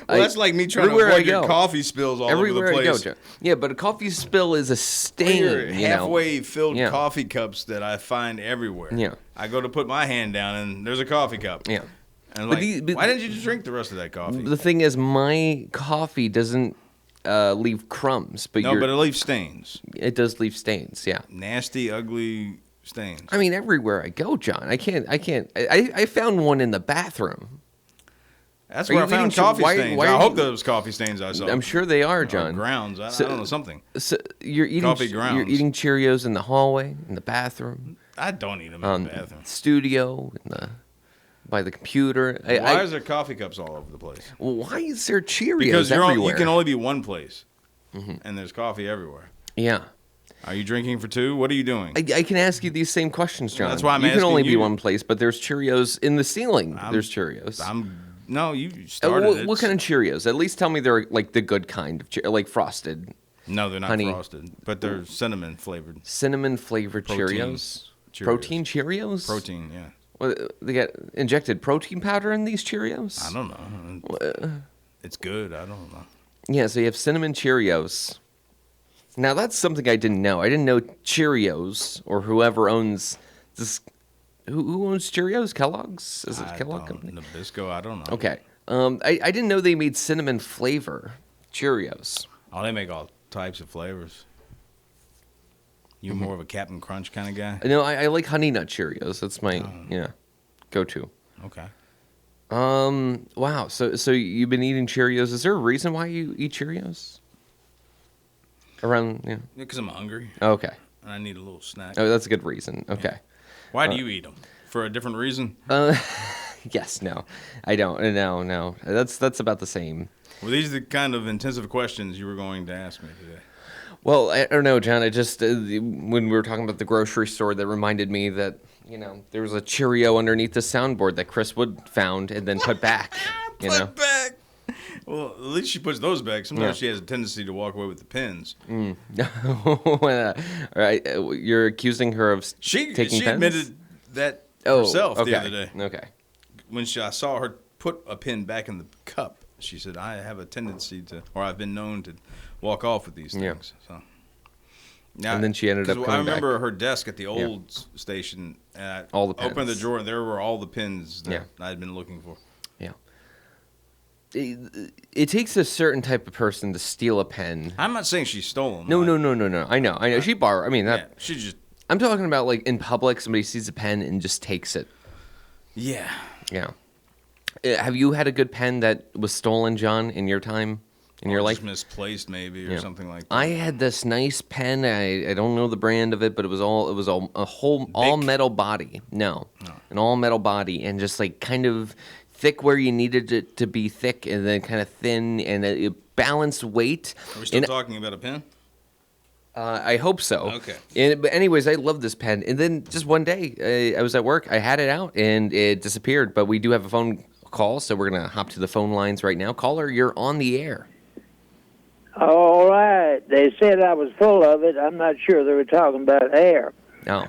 Speaker 5: Well, that's like me trying to
Speaker 2: everywhere I
Speaker 5: avoid your
Speaker 2: go.
Speaker 5: coffee spills all
Speaker 2: Everywhere
Speaker 5: over the
Speaker 2: I go,
Speaker 5: place.
Speaker 2: John. Yeah, but a coffee spill is a stain.
Speaker 5: Halfway filled
Speaker 2: Yeah.
Speaker 5: coffee cups that I find everywhere.
Speaker 2: Yeah.
Speaker 5: I go to put my hand down, and there's a coffee cup.
Speaker 2: Yeah.
Speaker 5: And I'm
Speaker 2: But
Speaker 5: like,
Speaker 2: but
Speaker 5: why didn't you just drink the rest of that coffee?
Speaker 2: The thing is, my coffee doesn't leave crumbs, but
Speaker 5: No, but it leaves stains.
Speaker 2: it does leave stains. Yeah.
Speaker 5: Nasty, ugly stains.
Speaker 2: I mean, everywhere I go, John. I found one in the bathroom.
Speaker 5: That's
Speaker 2: Are
Speaker 5: where I
Speaker 2: you
Speaker 5: found
Speaker 2: eating
Speaker 5: coffee
Speaker 2: why-
Speaker 5: stains.
Speaker 2: why
Speaker 5: I
Speaker 2: are
Speaker 5: hope
Speaker 2: you-
Speaker 5: those coffee stains I saw.
Speaker 2: I'm sure they are,
Speaker 5: Or
Speaker 2: John.
Speaker 5: grounds. I don't know, something.
Speaker 2: So you're eating
Speaker 5: Coffee
Speaker 2: You're
Speaker 5: grounds.
Speaker 2: eating Cheerios in the hallway, in the bathroom,
Speaker 5: I don't eat them in the bathroom.
Speaker 2: studio, by the computer.
Speaker 5: Why is there coffee cups all over the place?
Speaker 2: Why is there Cheerios
Speaker 5: Because
Speaker 2: everywhere?
Speaker 5: you can only be one place, and there's coffee everywhere.
Speaker 2: Yeah.
Speaker 5: Are you drinking for two? What are you doing?
Speaker 2: I can ask you these same questions, John.
Speaker 5: That's why I'm
Speaker 2: You can
Speaker 5: asking
Speaker 2: only be
Speaker 5: you.
Speaker 2: one place, but there's Cheerios in the ceiling. There's Cheerios.
Speaker 5: No, you started it.
Speaker 2: What kind of Cheerios? At least tell me they're like the good kind of like frosted.
Speaker 5: No, they're not
Speaker 2: honey.
Speaker 5: frosted, but they're cinnamon flavored.
Speaker 2: Cinnamon flavored Cheerios. Protein Cheerios.
Speaker 5: Protein, yeah.
Speaker 2: Well, they got injected protein powder in these Cheerios.
Speaker 5: I don't know. It's good. I don't know.
Speaker 2: Yeah, so you have cinnamon Cheerios. Now that's something I didn't know. I didn't know Cheerios or whoever owns this. Who owns Cheerios? Kellogg's? Is it Kellogg company?
Speaker 5: Nabisco, I don't know.
Speaker 2: Okay. I didn't know they made cinnamon flavor Cheerios.
Speaker 5: Oh, they make all types of flavors. You more of a Captain Crunch kind of guy?
Speaker 2: No, I like Honey Nut Cheerios. That's my go-to.
Speaker 5: Okay.
Speaker 2: Wow. So you've been eating Cheerios. Is there a reason why you eat Cheerios? Around,
Speaker 5: Because I'm hungry.
Speaker 2: Okay.
Speaker 5: And I need a little snack.
Speaker 2: Oh, that's a good reason. Okay.
Speaker 5: Why do you eat them? For a different reason?
Speaker 2: Yes. No. I don't. No. That's about the same.
Speaker 5: Well, these are the kind of intensive questions you were going to ask me today.
Speaker 2: Well, I don't know, John. I just when we were talking about the grocery store, that reminded me that there was a Cheerio underneath the soundboard that Chris Wood found and then put back.
Speaker 5: Put back. Well, at least she puts those back. Sometimes she has a tendency to walk away with the pins.
Speaker 2: All right, you're accusing her of taking pens?
Speaker 5: She admitted that herself the other day.
Speaker 2: Okay.
Speaker 5: When I saw her put a pin back in the cup, she said, "I have a tendency to, or I've been known to, walk off with these things." So. Now,
Speaker 2: and then she ended up coming
Speaker 5: I remember
Speaker 2: back.
Speaker 5: her desk at the old station. And
Speaker 2: all the
Speaker 5: I opened the
Speaker 2: pens.
Speaker 5: drawer, and there were all the pins that I had been looking for.
Speaker 2: Yeah. It takes a certain type of person to steal a pen.
Speaker 5: I'm not saying she stole them.
Speaker 2: No. I know. She borrowed. I mean,
Speaker 5: she just.
Speaker 2: I'm talking about like in public, somebody sees a pen and just takes it.
Speaker 5: Yeah.
Speaker 2: Yeah. Have you had a good pen that was stolen, John, in your time, in your life?
Speaker 5: Just misplaced, maybe, or something like that.
Speaker 2: I had this nice pen. I don't know the brand of it, but it was all metal body. No, an all metal body, and just like kind of thick where you needed it to be thick, and then kind of thin, and it balanced weight.
Speaker 5: Are we still talking about a pen?
Speaker 2: I hope so.
Speaker 5: Okay.
Speaker 2: But anyways, I love this pen. And then just one day, I was at work. I had it out, and it disappeared. But we do have a phone call, so we're going to hop to the phone lines right now. Caller, you're on the air.
Speaker 7: All right. They said I was full of it. I'm not sure they were talking about air.
Speaker 2: Oh.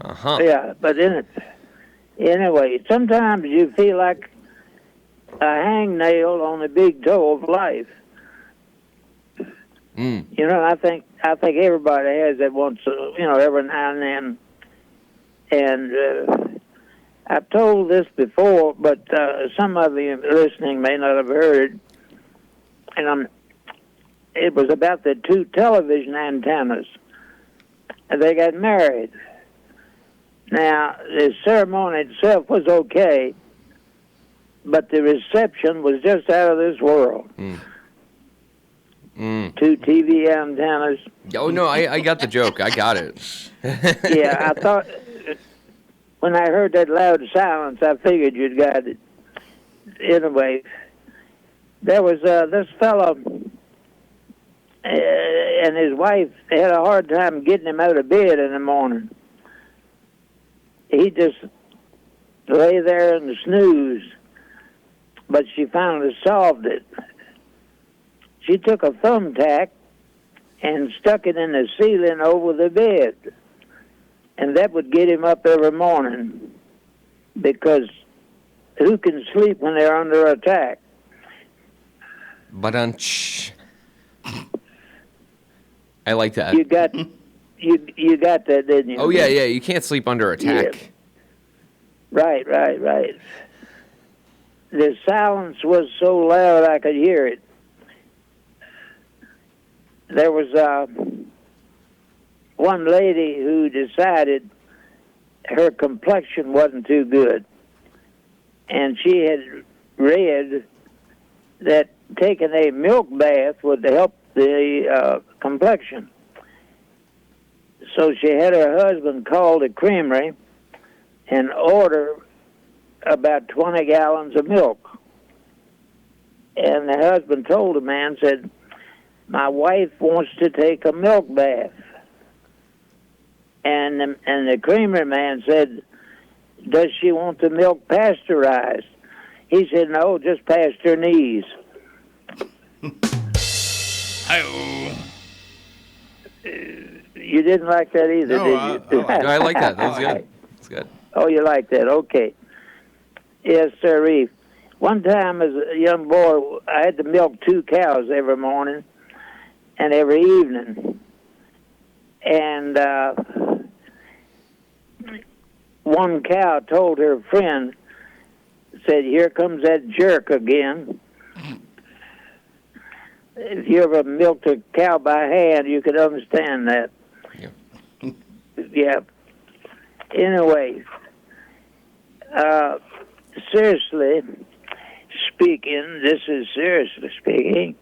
Speaker 2: Uh-huh.
Speaker 7: Yeah, but anyway, sometimes you feel like a hangnail on the big toe of life. I think everybody has that once, every now and then. And I've told this before, but some of you listening may not have heard it. And it was about the two television antennas. And they got married. Now, the ceremony itself was okay, but the reception was just out of this world. Two TV antennas.
Speaker 2: Oh, no, I got the joke. I got it.
Speaker 7: Yeah, I thought, when I heard that loud silence, I figured you'd got it. Anyway, there was this fellow and his wife had a hard time getting him out of bed in the morning. He just lay there and snooze, but she finally solved it. She took a thumbtack and stuck it in the ceiling over the bed, and that would get him up every morning, because who can sleep when they're under attack?
Speaker 2: But I like that.
Speaker 7: You got that, didn't you?
Speaker 2: Oh yeah. You can't sleep under attack.
Speaker 7: Yeah. Right. The silence was so loud I could hear it. There was one lady who decided her complexion wasn't too good, and she had read that taking a milk bath would help the complexion. So she had her husband call the creamery and order about 20 gallons of milk. And the husband told the man, said, "My wife wants to take a milk bath." And the creamery man said, "Does she want the milk pasteurized?" He said, "No, just past her knees."
Speaker 5: Hi-oh.
Speaker 7: You didn't like that either,
Speaker 3: No,
Speaker 7: did you?
Speaker 2: No, I like that. That was
Speaker 7: All
Speaker 2: good.
Speaker 7: right.
Speaker 2: That's good.
Speaker 7: Oh, you like that? Okay. Yes, sir. One time as a young boy, I had to milk 2 cows every morning and every evening. And one cow told her friend, said, "Here comes that jerk again." If you ever milked a cow by hand, you could understand that.
Speaker 2: Yeah.
Speaker 7: Yeah. Anyway, seriously speaking, this is seriously speaking,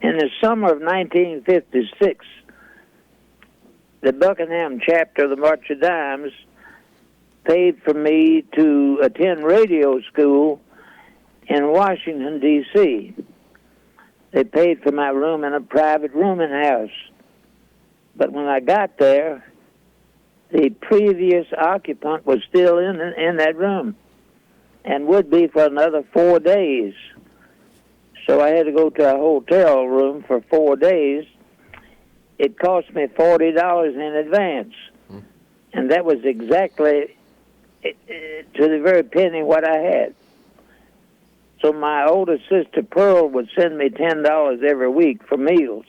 Speaker 7: in the summer of 1956, the Buckingham chapter of the March of Dimes paid for me to attend radio school in Washington, D.C. They paid for my room in a private rooming house. But when I got there, the previous occupant was still in that room and would be for another 4 days. So I had to go to a hotel room for 4 days. It cost me $40 in advance. And that was exactly to the very penny what I had. So my older sister Pearl would send me $10 every week for meals.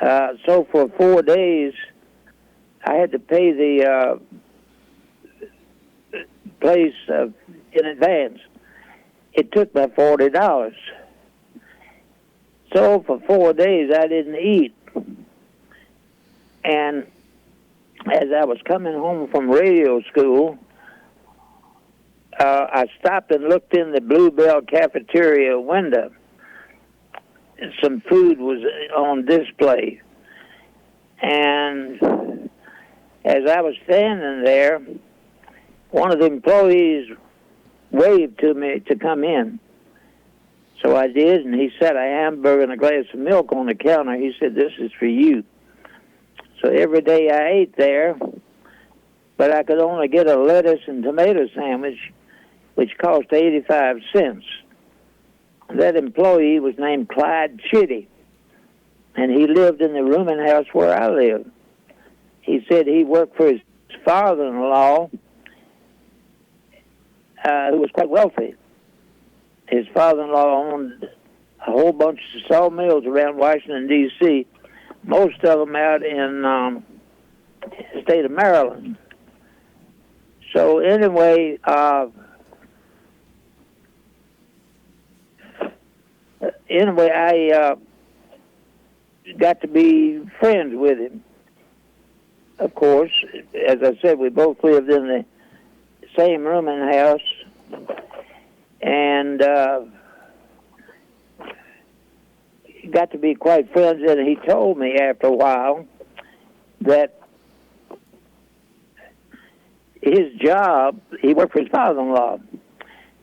Speaker 7: So for 4 days, I had to pay the place in advance. It took me $40. So for 4 days, I didn't eat. And as I was coming home from radio school, I stopped and looked in the Bluebell cafeteria window. Some food was on display. And as I was standing there, one of the employees waved to me to come in. So I did, and he set a hamburger and a glass of milk on the counter. He said, "This is for you." So every day I ate there, but I could only get a lettuce and tomato sandwich, which cost 85 cents. That employee was named Clyde Chitty, and he lived in the rooming house where I lived. He said he worked for his father-in-law, who was quite wealthy. His father-in-law owned a whole bunch of sawmills around Washington, D.C., most of them out in the state of Maryland. So anyway, I got to be friends with him. Of course, as I said, we both lived in the same rooming house, and got to be quite friends. And he told me after a while that his job, he worked for his father-in-law,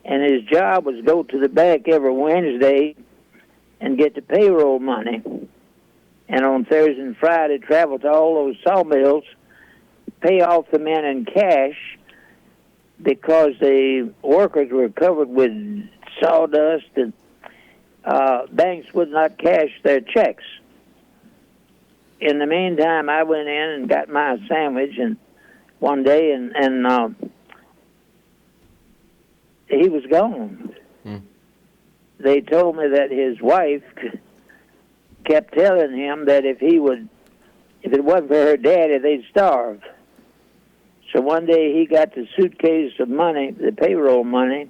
Speaker 7: and his job was to go to the bank every Wednesday and get the payroll money. And on Thursday and Friday, travel to all those sawmills, pay off the men in cash, because the workers were covered with sawdust, and banks would not cash their checks. In the meantime, I went in and got my sandwich, and one day, and he was gone. They told me that his wife kept telling him that if it wasn't for her daddy, they'd starve. So one day he got the suitcase of money, the payroll money,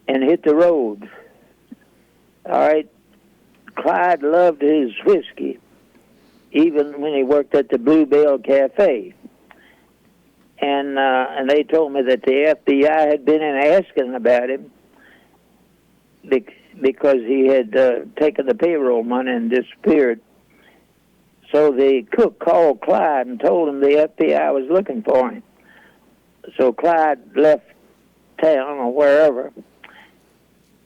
Speaker 7: and hit the road. All right. Clyde loved his whiskey, even when he worked at the Bluebell Cafe. And they told me that the FBI had been in asking about him because he had taken the payroll money and disappeared. So the cook called Clyde and told him the FBI was looking for him. So Clyde left town or wherever.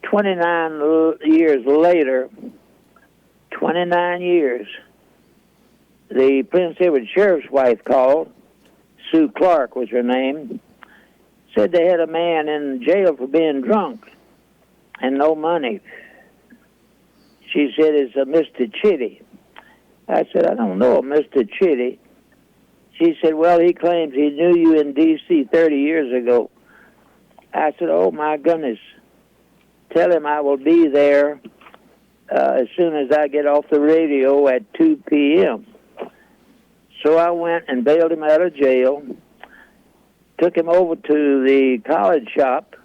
Speaker 7: 29 years later, 29 years, the Prince Edward Sheriff's wife called. Sue Clark was her name. Said they had a man in jail for being drunk and no money. She said it's a Mr. Chitty. I said, I don't know, Mr. Chitty. She said, well, he claims he knew you in D.C. 30 years ago. I said, oh, my goodness. Tell him I will be there as soon as I get off the radio at 2 p.m. So I went and bailed him out of jail, took him over to the college shop,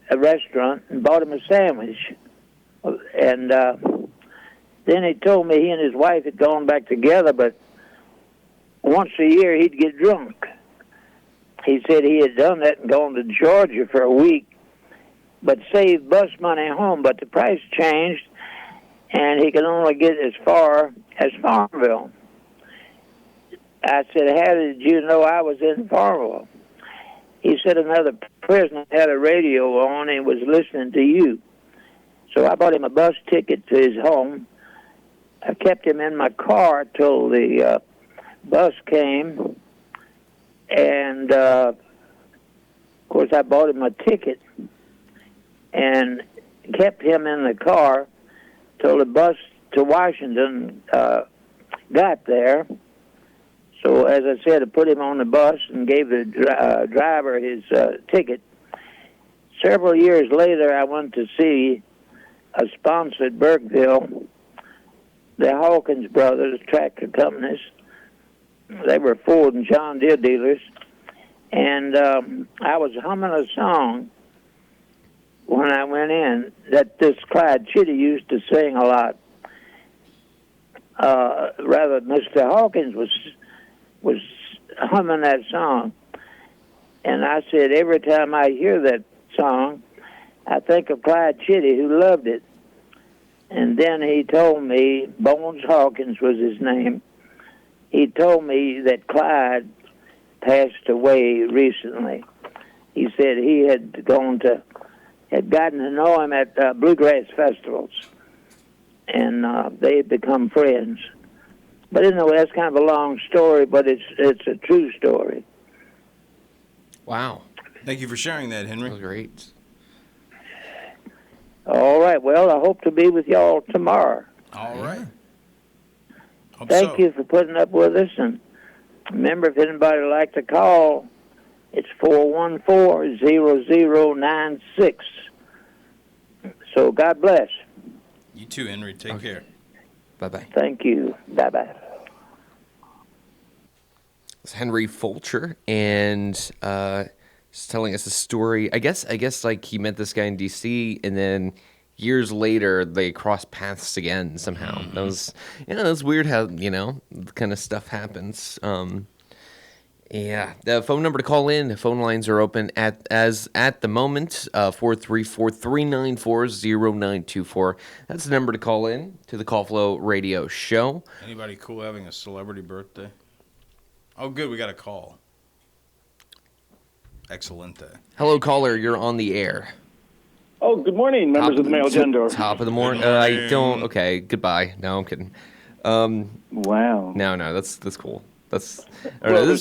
Speaker 7: a restaurant, and bought him a sandwich. And then he told me he and his wife had gone back together, but once a year he'd get drunk. He said he had done that and gone to Georgia for a week, but saved bus money home. But the price changed, and he could only get as far as Farmville. I said, how did you know I was in Farmville? He said another prisoner had a radio on and was listening to you. So I bought him a bus ticket to his home. I kept him in my car till the bus came, and of course I bought him a ticket and kept him in the car till the bus to Washington got there. So as I said, I put him on the bus and gave the driver his ticket. Several years later, I went to see a sponsor at Burkeville, the Hawkins brothers, tractor companies. They were Ford and John Deere dealers. And I was humming a song when I went in that this Clyde Chitty used to sing a lot. Rather, Mr. Hawkins was humming that song. And I said, every time I hear that song, I think of Clyde Chitty, who loved it. And then he told me, Bones Hawkins was his name, he told me that Clyde passed away recently. He said he had gotten to know him at bluegrass festivals, and they had become friends. But anyway, that's kind of a long story, but it's a true story.
Speaker 2: Wow.
Speaker 5: Thank you for sharing that, Henry.
Speaker 2: That was great.
Speaker 7: All right. Well, I hope to be with y'all tomorrow.
Speaker 5: All right.
Speaker 7: Thank you for putting up with us. And remember, if anybody would like to call, it's 414-0096. So God bless.
Speaker 5: You too, Henry. Take care.
Speaker 2: Bye-bye.
Speaker 7: Thank you. Bye-bye.
Speaker 2: It's Henry Fulcher, and he's telling us a story. I guess like he met this guy in D.C., and then years later they crossed paths again somehow. That was, that's weird how kind of stuff happens. Yeah, the phone number to call in. The phone lines are open at the moment. 434-394-0924. That's the number to call in to the Call Flow Radio Show.
Speaker 5: Anybody cool having a celebrity birthday? Oh, good. We got a call. Excelente.
Speaker 2: Hello, caller. You're on the air.
Speaker 8: Oh, good morning, members of the male gender.
Speaker 2: Top of the morning. I don't. Okay. Goodbye. No, I'm kidding.
Speaker 8: Wow.
Speaker 2: No. That's cool. That's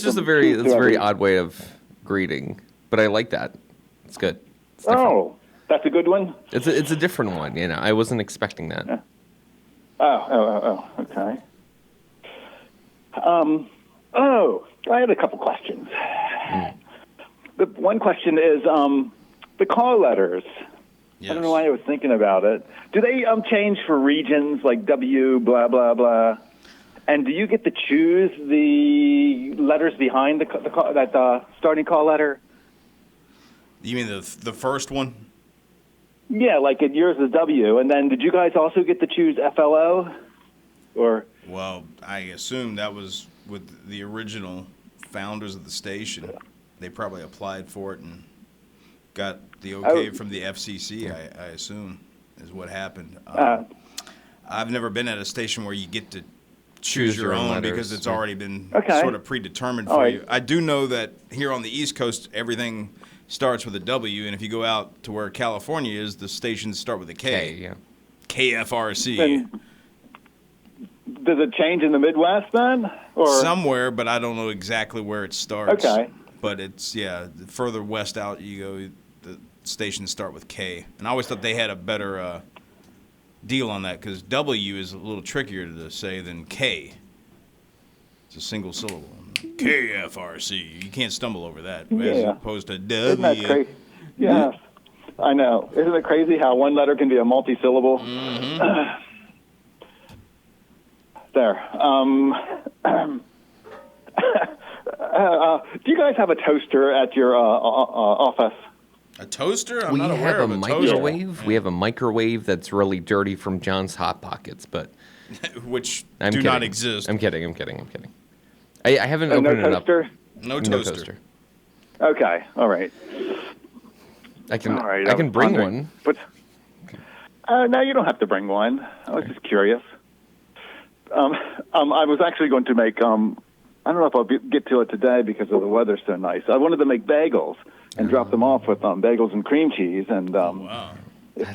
Speaker 2: just a very odd way of greeting, but I like that. It's good. It's
Speaker 8: oh, that's a good one.
Speaker 2: It's a different one. I wasn't expecting that.
Speaker 8: Yeah. Oh, okay. I had a couple questions. The one question is the call letters. Yes. I don't know why I was thinking about it. Do they change for regions like W, blah, blah, blah? And do you get to choose the letters behind that starting call letter?
Speaker 5: You mean the first one?
Speaker 8: Yeah, like yours is W. And then did you guys also get to choose FLO? Or?
Speaker 5: Well, I assume that was with the original founders of the station. They probably applied for it and got the okay from the FCC, I assume, is what happened. I've never been at a station where you get to choose your own letters, because it's already been sort of predetermined for you. I do know that here on the East Coast, everything starts with a W, and if you go out to where California is, the stations start with a K.
Speaker 2: Yeah.
Speaker 5: KFRC.
Speaker 8: Then, does it change in the Midwest then? Or?
Speaker 5: Somewhere, but I don't know exactly where it starts.
Speaker 8: Okay.
Speaker 5: But it's, the further west out you go, the stations start with K. And I always thought they had a better deal on that because W is a little trickier to say than K. It's a single syllable. KFRC. You can't stumble over that. As opposed to W.
Speaker 8: Isn't that crazy? Yes, I know. Isn't it crazy how one letter can be a multi-syllable? Mm-hmm. There. Do you guys have a toaster at your office?
Speaker 5: A toaster? I'm
Speaker 2: we
Speaker 5: not aware
Speaker 2: have
Speaker 5: of
Speaker 2: a
Speaker 5: microwave.
Speaker 2: toaster. We have a microwave that's really dirty from John's Hot Pockets, but
Speaker 5: which
Speaker 2: I'm
Speaker 5: do
Speaker 2: kidding.
Speaker 5: not exist.
Speaker 2: I'm kidding. I haven't opened it up.
Speaker 5: No toaster.
Speaker 8: Okay. All right.
Speaker 2: I can bring one.
Speaker 8: But no, you don't have to bring one. I was just curious. I was actually going to make. I don't know if I'll get to it today because of the weather's so nice. I wanted to make bagels and drop them off with bagels and cream cheese. And
Speaker 5: wow.
Speaker 8: if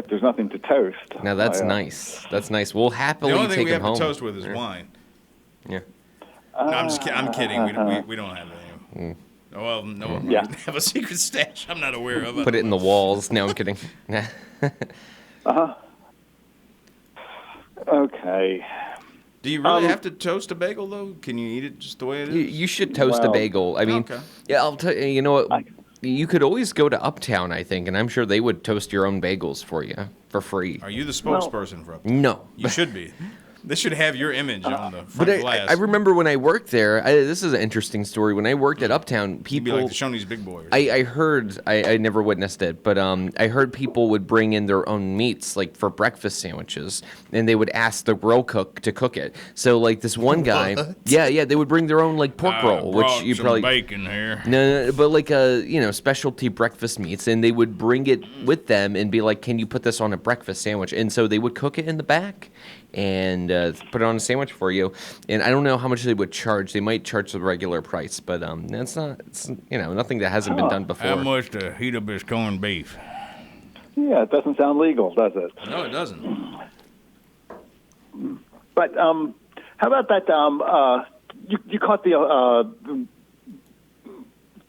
Speaker 8: there's nothing to toast.
Speaker 2: Now that's nice. That's nice. We'll happily
Speaker 5: take them home. The only thing we have
Speaker 2: home.
Speaker 5: to toast with is wine.
Speaker 2: Yeah.
Speaker 5: No, I'm just kidding. I'm kidding. We don't have any. Oh, well, no. We have a secret stash I'm not aware of.
Speaker 2: Put it in the walls. No, I'm kidding.
Speaker 8: Okay.
Speaker 5: Do you really have to toast a bagel, though? Can you eat it just the way it is?
Speaker 2: You should toast a bagel. I mean, yeah, I'll tell you, you know what? You could always go to Uptown, I think, and I'm sure they would toast your own bagels for you for free.
Speaker 5: Are you the spokesperson for Uptown?
Speaker 2: No.
Speaker 5: You should be. This should have your image on the front glass.
Speaker 2: I remember when I worked there, this is an interesting story. When I worked at Uptown, people...
Speaker 5: You'd be like the Shoney's Big Boy.
Speaker 2: I heard, I never witnessed it, but I heard people would bring in their own meats, like for breakfast sandwiches, and they would ask the grill cook to cook it. So, like, this one guy... Yeah, they would bring their own, like, pork roll, which you probably...
Speaker 5: bacon here.
Speaker 2: No, but like, specialty breakfast meats, and they would bring it with them and be like, can you put this on a breakfast sandwich? And so they would cook it in the back and put it on a sandwich for you. And I don't know how much they would charge. They might charge the regular price, but it's nothing that hasn't been done before.
Speaker 5: How much to heat up his corned beef?
Speaker 8: Yeah, it doesn't sound legal, does it?
Speaker 5: No, it doesn't.
Speaker 8: But how about that? You caught the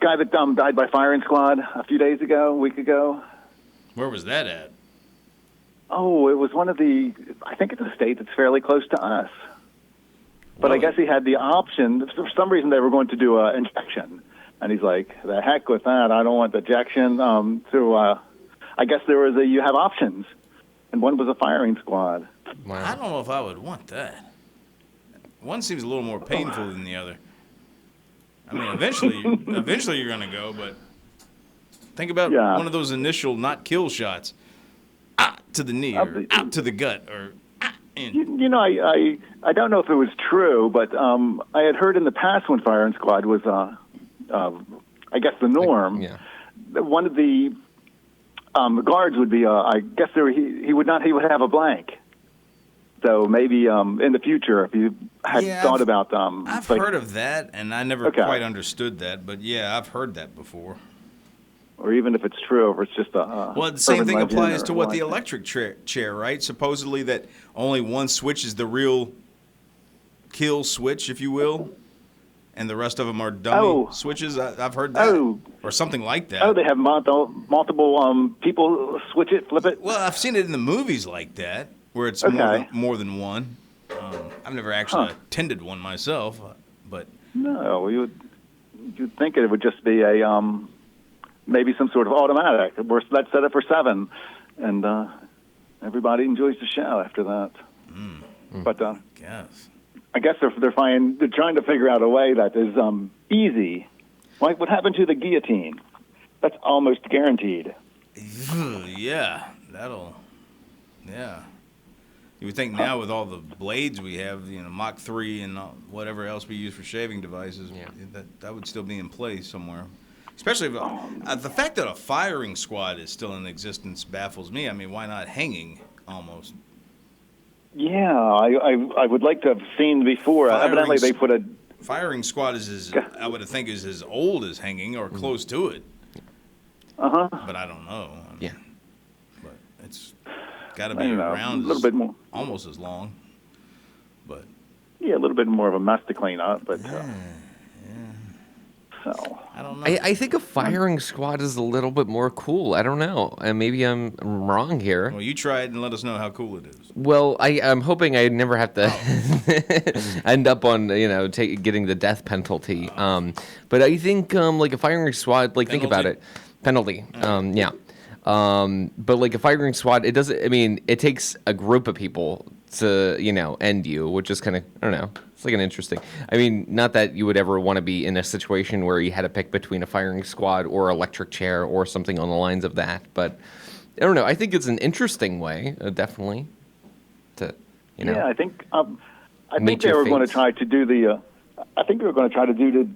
Speaker 8: guy that died by firing squad a week ago?
Speaker 5: Where was that at?
Speaker 8: Oh, it was one of the, I think it's a state that's fairly close to us. But I guess he had the option. For some reason, they were going to do an injection. And he's like, the heck with that. I don't want the injection. I guess you have options. And one was a firing squad.
Speaker 5: Wow. I don't know if I would want that. One seems a little more painful than the other. I mean, eventually you're going to go, but think about one of those initial not kill shots. To the knee, or out to the gut, or in.
Speaker 8: I don't know if it was true, but I had heard in the past when firing squad was, I guess, the norm. One of the guards would be, I guess he would have a blank. So maybe in the future, if you had thought about
Speaker 5: I've heard of that, and I never quite understood that, but yeah, I've heard that before.
Speaker 8: Or even if it's true, or it's just a
Speaker 5: well, the same thing applies to what the electric chair, right? Supposedly that only one switch is the real kill switch, if you will, and the rest of them are dummy switches. I've heard that, or something like that.
Speaker 8: Oh, they have multiple people switch it, flip it.
Speaker 5: Well, I've seen it in the movies like that, where it's more than one. I've never actually attended one myself, but
Speaker 8: no, you'd think it would just be a maybe some sort of automatic. Let's set it for 7, and everybody enjoys the show after that. But I guess they're trying to figure out a way that is easy. Like what happened to the guillotine? That's almost guaranteed.
Speaker 5: Yeah. You would think now with all the blades we have, Mach 3 and whatever else we use for shaving devices, that would still be in place somewhere. Especially if, the fact that a firing squad is still in existence baffles me. I mean, why not hanging almost?
Speaker 8: Yeah, I would like to have seen before. Evidently, they put a
Speaker 5: firing squad I would think is as old as hanging or close to it. But I don't know. But it's got to be around a little bit more, almost as long. But
Speaker 8: a little bit more of a mess to clean up. But So
Speaker 5: I don't know.
Speaker 2: I think a firing squad is a little bit more cool. I don't know. And maybe I'm wrong here.
Speaker 5: Well, you try it and let us know how cool it is.
Speaker 2: Well, I'm hoping I never have to end up on, getting the death penalty. But I think, like a firing squad, like think about it. Penalty. Yeah. But like a firing squad, it takes a group of people to, end you, which is kind of, I don't know. It's like an interesting, not that you would ever want to be in a situation where you had to pick between a firing squad or electric chair or something on the lines of that. But I don't know. I think it's an interesting way, definitely, to,
Speaker 8: Yeah, I think they were going to try to do the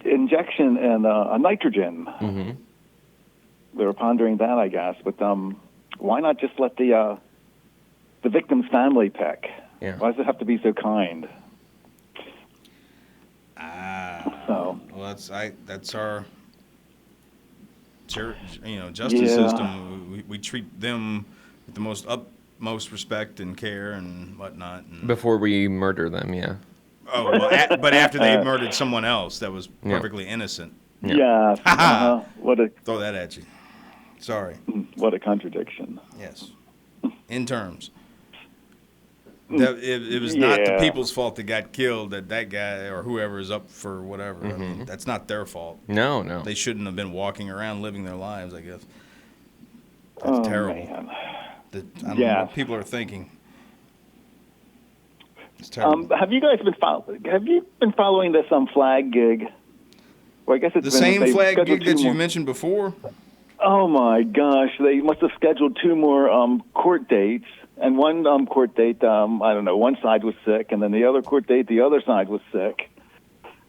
Speaker 8: injection and nitrogen.
Speaker 2: Mm-hmm.
Speaker 8: They were pondering that, I guess. But why not just let the victim's family pick?
Speaker 2: Yeah.
Speaker 8: Why does it have to be so kind?
Speaker 5: Well, that's our justice system. We treat them with the utmost respect and care and whatnot. And
Speaker 2: before we murder them, yeah.
Speaker 5: Oh, well, but after they murdered someone else that was perfectly innocent.
Speaker 8: Yeah.
Speaker 5: Throw that at you. Sorry.
Speaker 8: What a contradiction.
Speaker 5: Yes. In terms. It was not the people's fault that got killed, that guy or whoever is up for whatever.
Speaker 2: Mm-hmm.
Speaker 5: That's not their fault.
Speaker 2: No.
Speaker 5: They shouldn't have been walking around living their lives, I guess. That's terrible.
Speaker 8: Man.
Speaker 5: I don't know what people are thinking. It's terrible.
Speaker 8: Have you guys been following this flag gig? Well, I guess it's
Speaker 5: the same flag gig that you mentioned before?
Speaker 8: Oh my gosh, they must have scheduled 2 more court dates. And one court date, I don't know, one side was sick, and then the other court date, the other side was sick.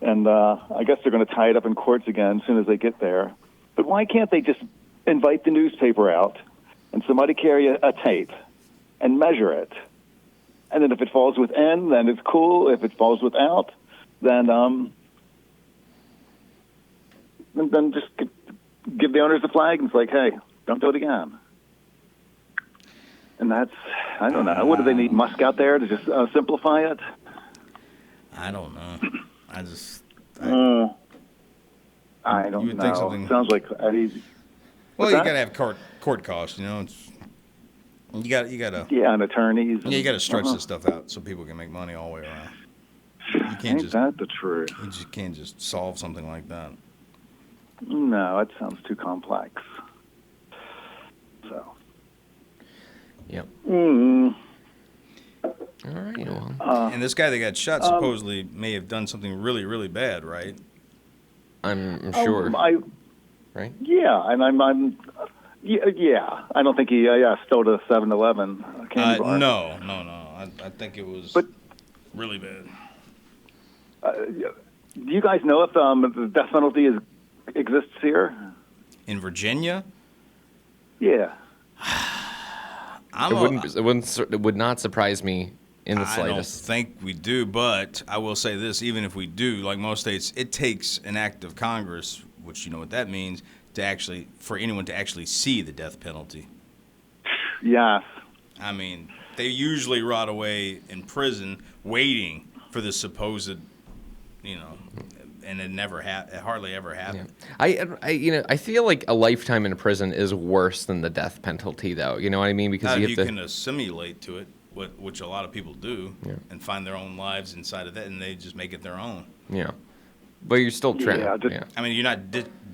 Speaker 8: And I guess they're going to tie it up in courts again as soon as they get there. But why can't they just invite the newspaper out and somebody carry a tape and measure it? And then if it falls within, then it's cool. If it falls without, then just give the owners the flag and it's like, hey, don't do it again. And that's, I don't know. What do they need, Musk out there to just simplify it?
Speaker 5: I don't know. I
Speaker 8: don't
Speaker 5: think
Speaker 8: know.
Speaker 5: something
Speaker 8: Sounds like easy.
Speaker 5: Well, you got to have court costs, It's you got to.
Speaker 8: Yeah, and attorneys.
Speaker 5: Yeah, you got to stretch this stuff out so people can make money all the way around. You can't
Speaker 8: Ain't that the truth?
Speaker 5: You just can't just solve something like that.
Speaker 8: No, that sounds too complex. So.
Speaker 2: Yep.
Speaker 8: Mm.
Speaker 2: All right. Well.
Speaker 5: And this guy that got shot supposedly may have done something really, really bad, right?
Speaker 2: I'm sure. Right?
Speaker 8: Yeah, and I'm yeah. I don't think he stole a 7-Eleven candy bar.
Speaker 5: No. I think it was really bad.
Speaker 8: Do you guys know if the death penalty exists here?
Speaker 5: In Virginia?
Speaker 8: Yeah.
Speaker 2: It would not surprise me in the slightest.
Speaker 5: I don't think we do, but I will say this: even if we do, like most states, it takes an act of Congress, which you know what that means, for anyone to actually see the death penalty.
Speaker 8: Yes.
Speaker 5: I mean, they usually rot away in prison, waiting for the supposed, and it hardly ever happened.
Speaker 2: Yeah. I feel like a lifetime in prison is worse than the death penalty, though. You know what I mean? Because
Speaker 5: you can assimilate to it, which a lot of people do, and find their own lives inside of that, and they just make it their own.
Speaker 2: Yeah, but you're still trapped.
Speaker 5: I mean, you're not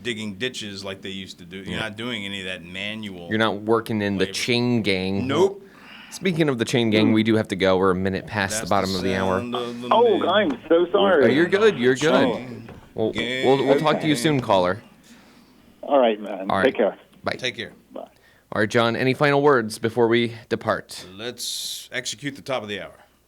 Speaker 5: digging ditches like they used to do. You're not doing any of that manual.
Speaker 2: You're not working in the chain gang.
Speaker 5: Nope.
Speaker 2: Speaking of the chain gang, we do have to go. We're a minute past the bottom of the hour.
Speaker 8: I'm so sorry.
Speaker 2: Oh, you're good. You're good. We'll talk to you soon, caller.
Speaker 8: All right, man.
Speaker 2: All right.
Speaker 8: Take care.
Speaker 2: Bye.
Speaker 5: Take care.
Speaker 8: Bye.
Speaker 2: All right, John, any final words before we depart?
Speaker 5: Let's execute the top of the hour.